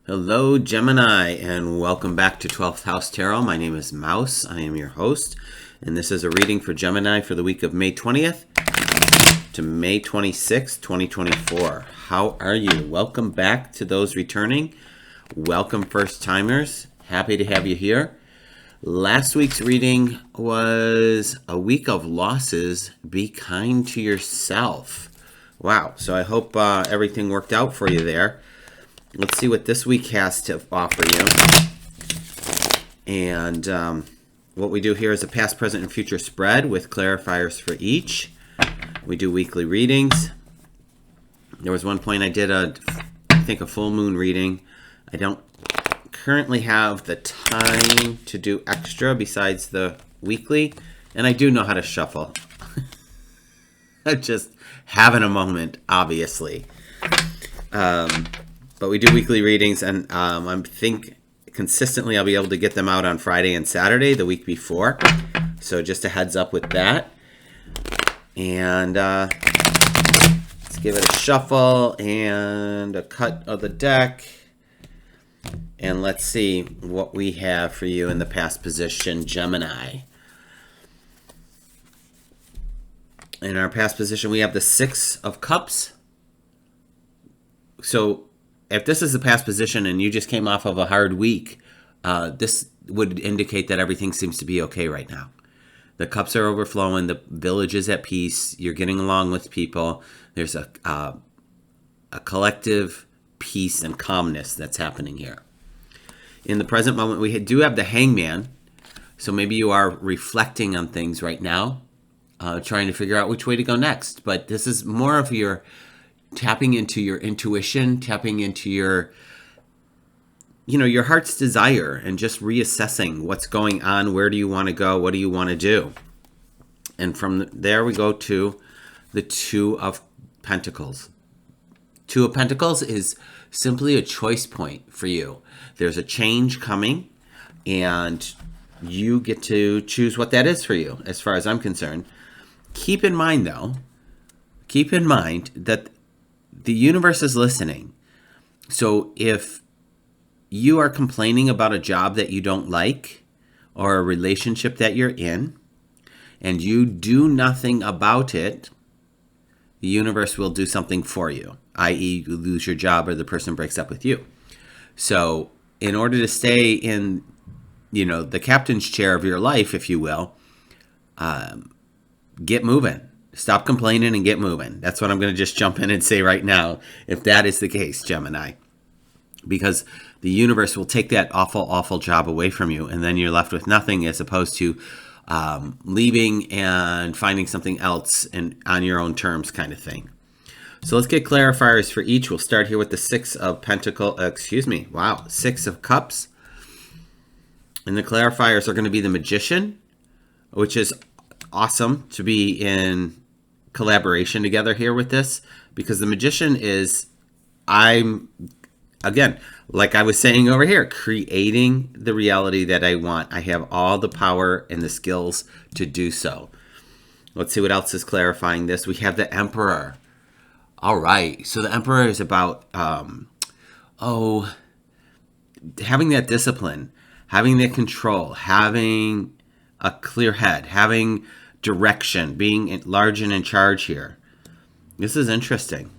Hello, Gemini, and welcome back to 12th House Tarot. My name is Mouse. I am your host, and this is a reading for Gemini for the week of May 20th to May 26th, 2024. How are you? Welcome back to those returning. Welcome, first-timers. Happy to have you here. Last week's reading was a week of losses. Be kind to yourself. Wow, so I hope everything worked out for you there. Let's see what this week has to offer you. And what we do here is a past, present, and future spread with clarifiers for each. We do weekly readings. There was one point I did a full moon reading. I don't currently have the time to do extra besides the weekly. And I do know how to shuffle. I'm just having a moment, obviously. But we do weekly readings, and I think consistently I'll be able to get them out on Friday and Saturday the week before. So just a heads up with that. And let's give it a shuffle and a cut of the deck. And let's see what we have for you in the past position, Gemini. In our past position, we have the Six of Cups. So if this is the past position and you just came off of a hard week, this would indicate that everything seems to be okay right now. The cups are overflowing. The village is at peace. You're getting along with people. There's a collective peace and calmness that's happening here. In the present moment, we do have the Hangman. So maybe you are reflecting on things right now, trying to figure out which way to go next. But this is more of your tapping into your intuition, tapping into your heart's desire, and just reassessing what's going on. Where do you want to go? What do you want to do? And from there, we go to the Two of Pentacles. Two of Pentacles is simply a choice point for you. There's a change coming, and you get to choose what that is for you, as far as I'm concerned. Keep in mind that the universe is listening. So if you are complaining about a job that you don't like or a relationship that you're in and you do nothing about it, the universe will do something for you, i.e. you lose your job or the person breaks up with you. So in order to stay in, the captain's chair of your life, if you will, get moving. Stop complaining and get moving. That's what I'm going to just jump in and say right now, if that is the case, Gemini. Because the universe will take that awful, awful job away from you, and then you're left with nothing, as opposed to leaving and finding something else and on your own terms kind of thing. So let's get clarifiers for each. We'll start here with the Six of Six of Cups. And the clarifiers are going to be the Magician, which is awesome to be in collaboration together here with this, because the Magician is, again, like I was saying over here, creating the reality that I want. I have all the power and the skills to do so. Let's see what else is clarifying this. We have the Emperor. All right, so the Emperor is about having that discipline, having that control, having a clear head, having direction, being large and in charge here. This is interesting.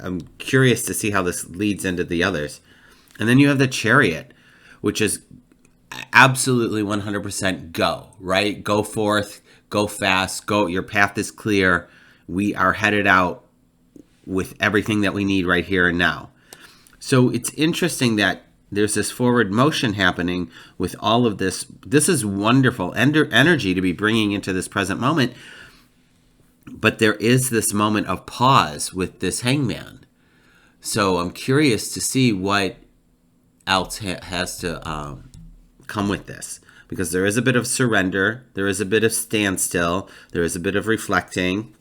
I'm curious to see how this leads into the others. And then you have the Chariot, which is absolutely 100% go, right? Go forth, go fast, go. Your path is clear. We are headed out with everything that we need right here and now. So it's interesting that there's this forward motion happening with all of this. This is wonderful energy to be bringing into this present moment. But there is this moment of pause with this Hangman. So I'm curious to see what else has to come with this. Because there is a bit of surrender. There is a bit of standstill. There is a bit of reflecting.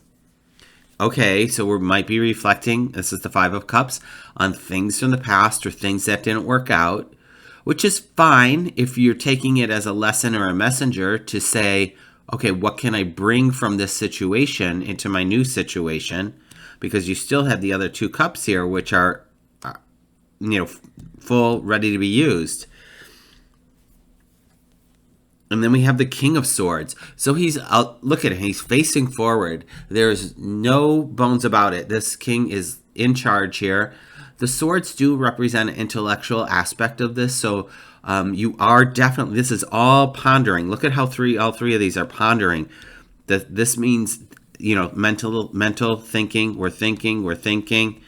Okay, so we might be reflecting, this is the Five of Cups, on things from the past or things that didn't work out, which is fine if you're taking it as a lesson or a messenger to say, okay, what can I bring from this situation into my new situation? Because you still have the other two cups here, which are full, ready to be used. And then we have the King of Swords. So he's look at him. He's facing forward. There's no bones about it. This king is in charge here. The swords do represent an intellectual aspect of this. So you are definitely. This is all pondering. Look at how all three of these are pondering. This means mental thinking. We're thinking. We're thinking.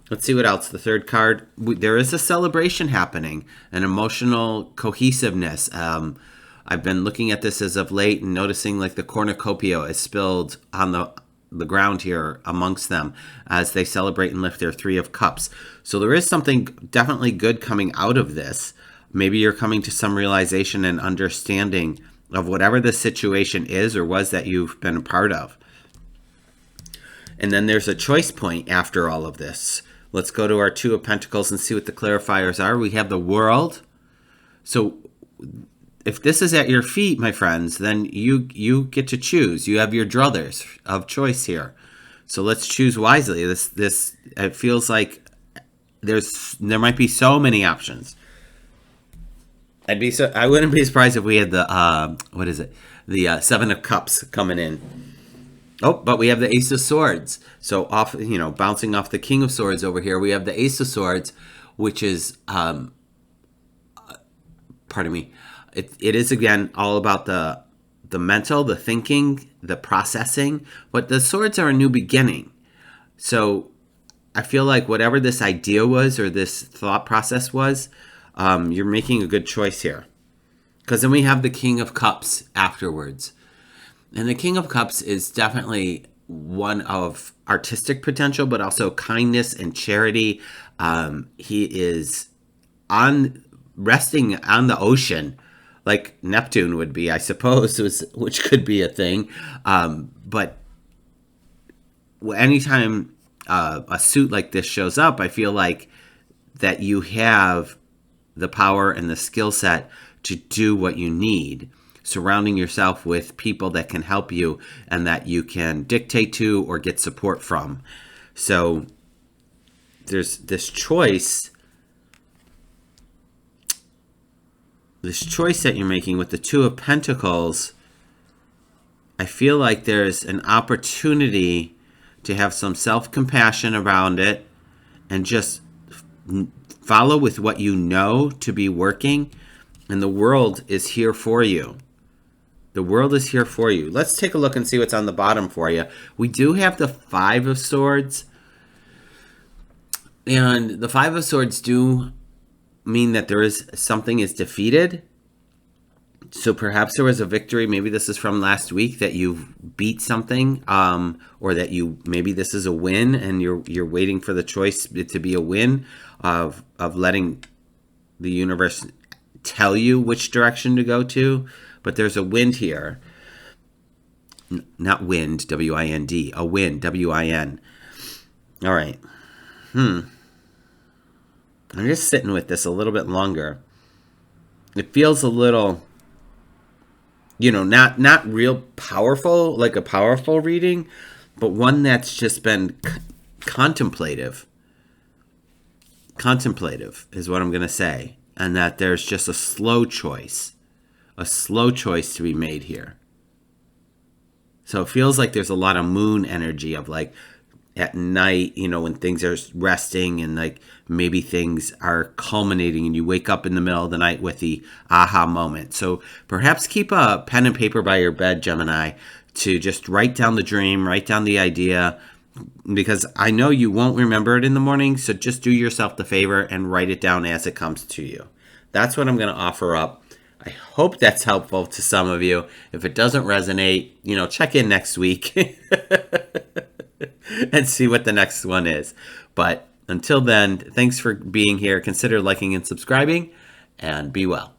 Let's see what else. The third card. There is a celebration happening. An emotional cohesiveness. I've been looking at this as of late and noticing like the cornucopia is spilled on the ground here amongst them as they celebrate and lift their 3 of Cups. So there is something definitely good coming out of this. Maybe you're coming to some realization and understanding of whatever the situation is or was that you've been a part of. And then there's a choice point after all of this. Let's go to our 2 of Pentacles and see what the clarifiers are. We have the World. So if this is at your feet, my friends, then you get to choose. You have your druthers of choice here. So let's choose wisely. This it feels like there might be so many options. I wouldn't be surprised if we had the what is it? The 7 of Cups coming in. Oh, but we have the Ace of Swords. So bouncing off the King of Swords over here, we have the Ace of Swords, which is pardon me. It is, again, all about the mental, the thinking, the processing. But the swords are a new beginning. So I feel like whatever this idea was or this thought process was, you're making a good choice here. Because then we have the King of Cups afterwards. And the King of Cups is definitely one of artistic potential, but also kindness and charity. He is resting on the ocean, like Neptune would be, I suppose, which could be a thing. But anytime a suit like this shows up, I feel like that you have the power and the skill set to do what you need, surrounding yourself with people that can help you and that you can dictate to or get support from. So there's this choice that you're making with the 2 of Pentacles. I feel like there's an opportunity to have some self-compassion around it and just follow with what you know to be working. And the world is here for you. The world is here for you. Let's take a look and see what's on the bottom for you. We do have the 5 of Swords. And the 5 of Swords do mean that there is something is defeated. So perhaps there was a victory. Maybe this is from last week that you beat something, or that maybe this is a win and you're waiting for the choice to be a win of letting the universe tell you which direction to go to. But there's a wind here. Not wind, W-I-N-D. A win, W-I-N. All right. I'm just sitting with this a little bit longer. It feels a little, not real powerful, like a powerful reading, but one that's just been contemplative. Contemplative is what I'm going to say. And that there's just a slow choice to be made here. So it feels like there's a lot of moon energy of like at night, when things are resting and like maybe things are culminating and you wake up in the middle of the night with the aha moment. So perhaps keep a pen and paper by your bed, Gemini, to just write down the dream, write down the idea, because I know you won't remember it in the morning. So just do yourself the favor and write it down as it comes to you. That's what I'm going to offer up. I hope that's helpful to some of you. If it doesn't resonate, check in next week and see what the next one is. But until then, thanks for being here. Consider liking and subscribing, and be well.